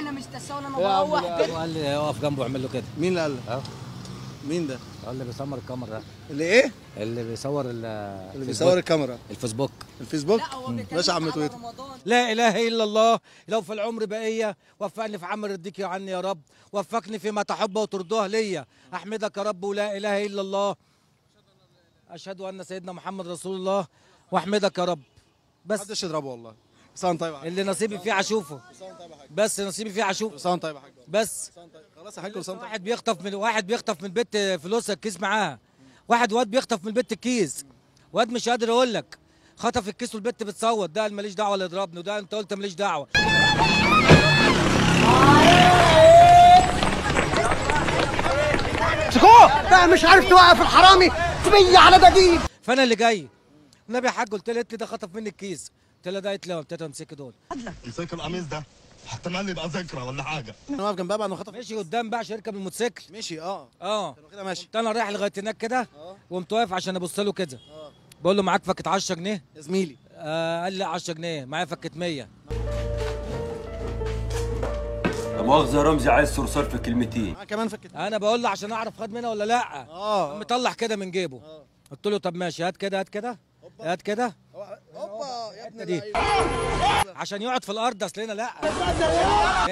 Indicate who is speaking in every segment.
Speaker 1: احنا مش تساونا انا بروح بيت.
Speaker 2: قال لي اقف جنبه واعمل له كده.
Speaker 3: مين اللي قال لك؟ مين ده؟
Speaker 2: اللي بيصور الكاميرا ده.
Speaker 3: اللي ايه؟
Speaker 2: اللي بيصور
Speaker 3: اللي بيصور الكاميرا.
Speaker 2: الفيسبوك.
Speaker 3: الفيسبوك؟
Speaker 1: لا هو
Speaker 3: ماشي يا عم تويتر.
Speaker 2: لا اله الا الله، لو في العمر بقيه وفقني في عمر يرضيك عني يا رب، وفقني فيما تحب وترضاه ليا، احمدك يا رب ولا اله الا الله، اشهد ان سيدنا محمد رسول الله واحمدك يا رب. بس
Speaker 3: محدش يضربه والله. سنة طيب يا حاج.
Speaker 2: اللي نصيبي فيه اشوفه، بس نصيبي فيه اشوفه.
Speaker 3: سنة طيب يا حاج.
Speaker 2: بس
Speaker 3: خلاص يا حاج. سنة طيب.
Speaker 2: واحد بيخطف من البيت فلوسها الكيس معاها، واد بيخطف من البيت الكيس، واد مش قادر اقول لك خطف الكيس والبت بتصوت، ده ماليش دعوه اللي يضربني، وده انت قلت ماليش دعوه.
Speaker 4: سكوت بقى، مش عارف توقف الحرامي تبي على دقيق.
Speaker 2: فانا اللي جاي النبي يا حاج، قلت لي ده خطف مني الكيس، قلت لها ده قالت لي قلت لها امسكي دول.
Speaker 5: امسك القميص ده احتمال يبقى ذكرى ولا حاجه.
Speaker 3: انا واقف جنبها بعد ما خطف.
Speaker 2: ماشي قدام بقى عشان يركب الموتوسيكل.
Speaker 3: ماشي
Speaker 2: كانوا
Speaker 3: كده ماشي.
Speaker 2: قمت انا رايح لغايه هناك كده، وقمت واقف عشان ابص له كده. بقول له معاك فكه 10 جنيه
Speaker 3: يا زميلي؟
Speaker 2: قال لي 10 جنيه، معايا فكه 100.
Speaker 6: لا مؤاخذة يا رمزي، عايز صرصار في كلمتين.
Speaker 3: كمان فكه.
Speaker 2: انا بقول له عشان اعرف خد منها ولا لا. مطلع كده من جيبه. قلت له طب ماشي، هات كده هات كده هات كده.
Speaker 3: هوبا يا ابن
Speaker 2: دي عشان يقعد في الارض، اصل هنا لا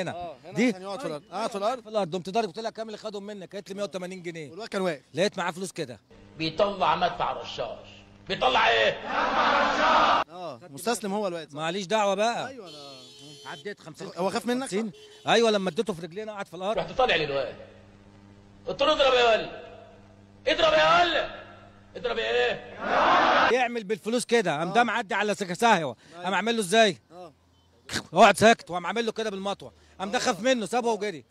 Speaker 2: هنا دي
Speaker 3: عشان يقعد في الارض. قاعد في الارض.
Speaker 2: في الارض. قمت ضارب، قلت لها كام اللي خدهم منك؟ قالت لي 180 جنيه.
Speaker 3: والواد كان واقف.
Speaker 2: لقيت معاه فلوس كده.
Speaker 7: بيطلع مدفع رشاش. بيطلع ايه؟
Speaker 3: مستسلم هو الواد.
Speaker 2: ماليش دعوه بقى.
Speaker 3: ايوه انا
Speaker 2: عديت 50.
Speaker 3: هو خاف منك؟
Speaker 2: 50. ايوه لما اديته في رجلينا قعد في الارض.
Speaker 7: رحت طالع للواد قلت له اضرب يا ولد، اضرب يا ولد. اضرب ايه؟
Speaker 2: يعمل بالفلوس كده، قام ده معدي على سهوه، قام عامل له ازاي؟ اقعد ساكت، وقام عامل له كده بالمطوه، قام ده خاف منه سابه وجري.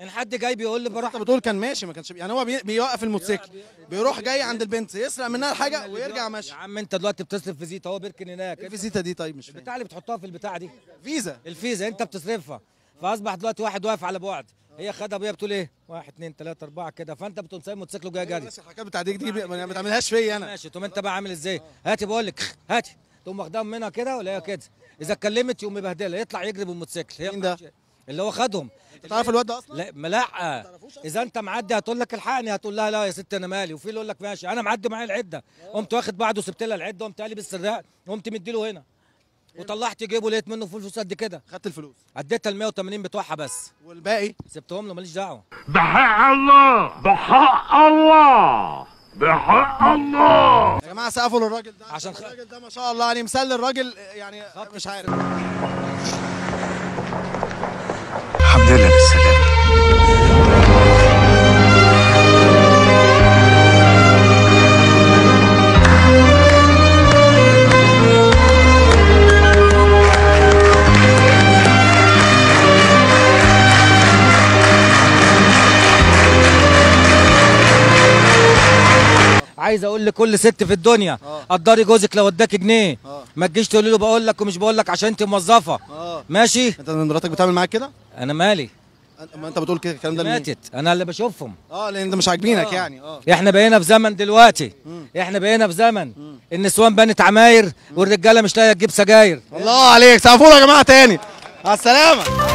Speaker 2: ان حد جاي بيقول لي بروح.
Speaker 3: انت بتقول كان ماشي، ما كانش يعني هو بيوقف الموتوسيكل، بيروح جاي عند البنت يسرق منها الحاجه ويرجع ماشي.
Speaker 2: يا عم انت دلوقتي بتصرف في زيت، هو بيركن هناك.
Speaker 3: ايه الفيزيتا دي؟ طيب مش فاهم.
Speaker 2: البتاع اللي بتحطها في البتاع دي
Speaker 3: فيزا.
Speaker 2: الفيزا انت بتصرفها، فاصبح دلوقتي واحد واقف على بعد، هي خدها ابويا بتقول ايه 1 2 3 4 كده، فانت بتقوم سايب موتوسيكل وجاي جري.
Speaker 3: بس الحكايه بتاع دي ما بتعملهاش فيا انا.
Speaker 2: ماشي، تقوم انت بقى عامل ازاي؟ هاتي بقول لك هاتي، تقوم واخدها منها كده ولا هي كده، اذا اتكلمت يقوم مبهدلها، يطلع يجري بالموتوسيكل.
Speaker 3: مين ده؟
Speaker 2: اللي هو خدهم.
Speaker 3: انت تعرف الواد ده اصلا؟
Speaker 2: لا لا، اذا انت معدي هتقول لك الحقني، هتقول لها لا يا ست انا مالي، وفي اللي يقول لك ماشي. انا معدي معايا العده، قمت واخد بعده وسبت لها العده، قمت قالب السراق، قمت مديله هنا وطلعت جيبه، لقيت منه فلوس قد كده.
Speaker 3: خدت الفلوس؟
Speaker 2: اديتها ال 180 بتوعها بس،
Speaker 3: والباقي
Speaker 2: سبتهم له ماليش دعوه.
Speaker 5: بحق الله بحق الله بحق الله.
Speaker 3: يا جماعه سقفوا للراجل ده،
Speaker 2: عشان
Speaker 3: الراجل ده ما شاء الله يعني مثال للراجل، يعني مش عارف.
Speaker 8: الحمد لله بالسلامة.
Speaker 2: عايز اقول لكل ست في الدنيا، قدري جوزك لو اداك جنيه، ما تجيش تقولي له بقول لك ومش بقول لك عشان انت موظفه. ماشي؟
Speaker 3: انت مراتك بتعمل معاك كده؟
Speaker 2: انا مالي؟
Speaker 3: ما انت بتقول كده الكلام ده لمين؟
Speaker 2: ماتت، انا اللي بشوفهم.
Speaker 3: لان انت مش عاجبينك يعني.
Speaker 2: احنا بقينا في زمن دلوقتي، احنا بقينا في زمن النسوان بنت عماير والرجاله مش لاقيه تجيب سجاير.
Speaker 3: الله عليك، سقفوا له يا جماعه تاني. على السلامه.